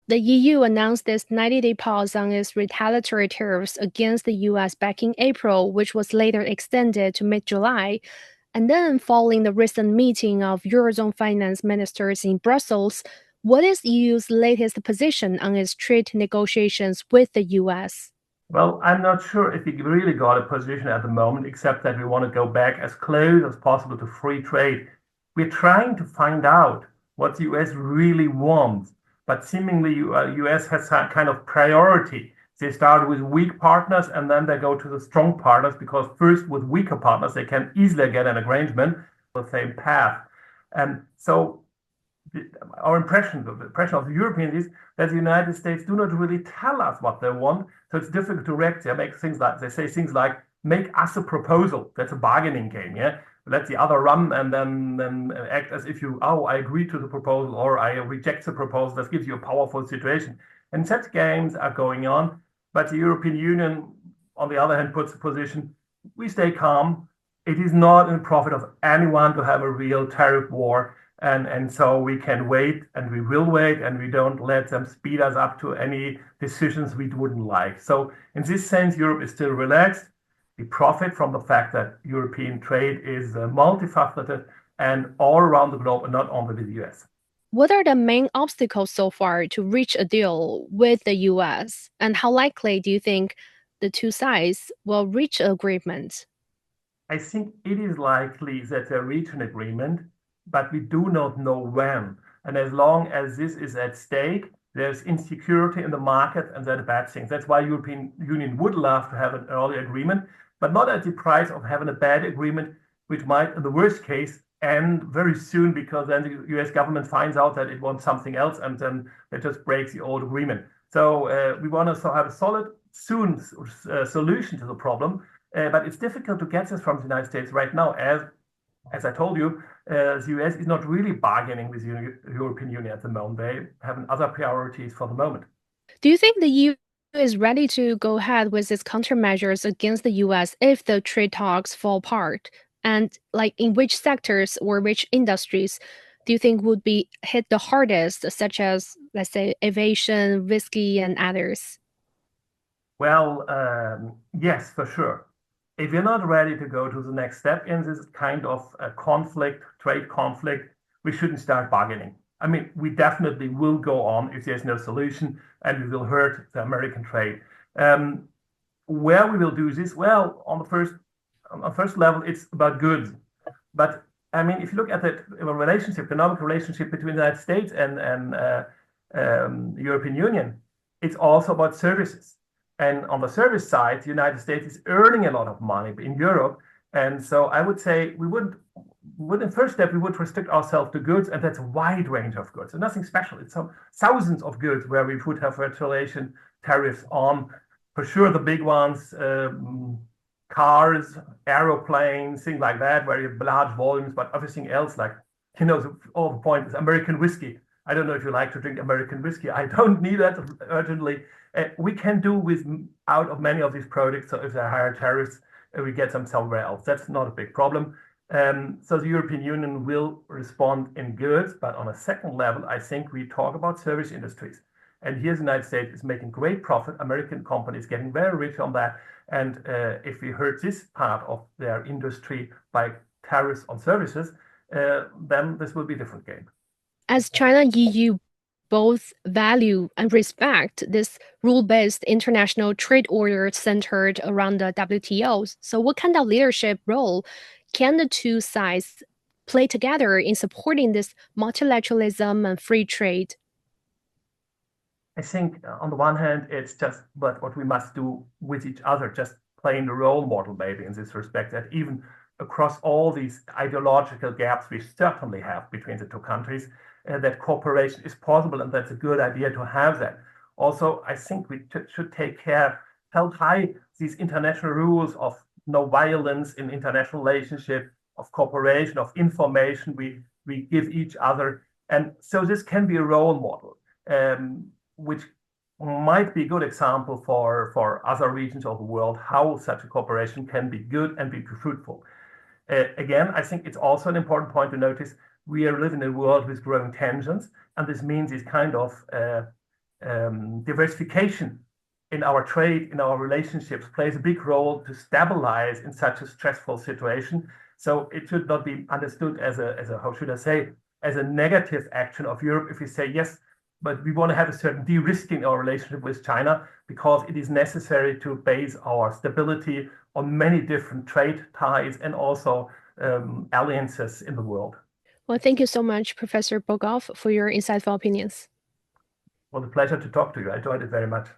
The EU announced this 90-day pause on its retaliatory tariffs against the US back in April, which was later extended to mid-July. And then, following the recent meeting of Eurozone finance ministers in Brussels, what is EU's latest position on its trade negotiations with the US? Well, I'm not sure if we really got a position at the moment, except that we want to go back as close as possible to free trade. We're trying to find out what the US really wants, but seemingly US has a kind of priority. They start with weak partners and then they go to the strong partners because first with weaker partners they can easily get an arrangement on the same path. And so our impression, the impression of the Europeans is that the United States do not really tell us what they want. So it's difficult to react. They say things like, make us a proposal. That's a bargaining game, yeah? Let the other run and then act as if I agree to the proposal or I reject the proposal. That gives you a powerful situation. And such games are going on. But the European Union, on the other hand, puts the position, we stay calm. It is not in the profit of anyone to have a real tariff war. And so we can wait and we will wait and we don't let them speed us up to any decisions we wouldn't like. So in this sense, Europe is still relaxed. We profit from the fact that European trade is multifaceted and all around the globe and not only with the US. What are the main obstacles so far to reach a deal with the US? And how likely do you think the two sides will reach agreement? I think it is likely that they reach an agreement, but we do not know when. And as long as this is at stake, there's insecurity in the market, and that's a bad thing. That's why European Union would love to have an early agreement, but not at the price of having a bad agreement, which might, in the worst case, end very soon because then the US government finds out that it wants something else and then it just breaks the old agreement. So we want to have a solid, soon solution to the problem. But it's difficult to get this from the United States right now, as I told you, the US is not really bargaining with the European Union at the moment. They have other priorities for the moment. Do you think the EU is ready to go ahead with its countermeasures against the US if the trade talks fall apart? And like in which sectors or which industries do you think would be hit the hardest, such as, let's say, aviation, whiskey, and others? Well, yes, for sure. If you're not ready to go to the next step in this kind of conflict, trade conflict, we shouldn't start bargaining. I mean, we definitely will go on if there's no solution and we will hurt the American trade. Um, where we will do this? Well, on the first level, it's about goods. But I mean, if you look at the relationship, economic relationship between the United States and the European Union, it's also about services. And on the service side, the United States is earning a lot of money in Europe. And so I would say in first step, we would restrict ourselves to goods, and that's a wide range of goods. And nothing special. It's some thousands of goods where we would have retaliation tariffs on. For sure, the big ones, cars, aeroplanes, things like that, where you have large volumes, but everything else, like, all the point is American whiskey. I don't know if you like to drink American whiskey. I don't need that urgently. We can do with out of many of these products. So if they're higher tariffs, we get them somewhere else. That's not a big problem. So the European Union will respond in goods, but on a second level, I think we talk about service industries. And here the United States is making great profit. American companies getting very rich on that. And if we hurt this part of their industry by tariffs on services, then this will be a different game. As China and EU both value and respect this rule-based international trade order centered around the WTO. So what kind of leadership role can the two sides play together in supporting this multilateralism and free trade? I think on the one hand, it's just what we must do with each other, just playing the role model maybe in this respect, that even across all these ideological gaps we certainly have between the two countries, that cooperation is possible, and that's a good idea to have that. Also, I think we should take care, held high these international rules of no violence in international relationship, of cooperation, of information we give each other. And so this can be a role model, which might be a good example for other regions of the world, how such a cooperation can be good and be fruitful. Again, I think it's also an important point to notice we are living in a world with growing tensions, and this means these kind of diversification in our trade, in our relationships, plays a big role to stabilize in such a stressful situation. So it should not be understood as a how should I say, as a negative action of Europe if we say yes, but we want to have a certain de-risking our relationship with China because it is necessary to base our stability on many different trade ties and also alliances in the world. Well, thank you so much, Professor Burghof, for your insightful opinions. It was a pleasure to talk to you. I enjoyed it very much.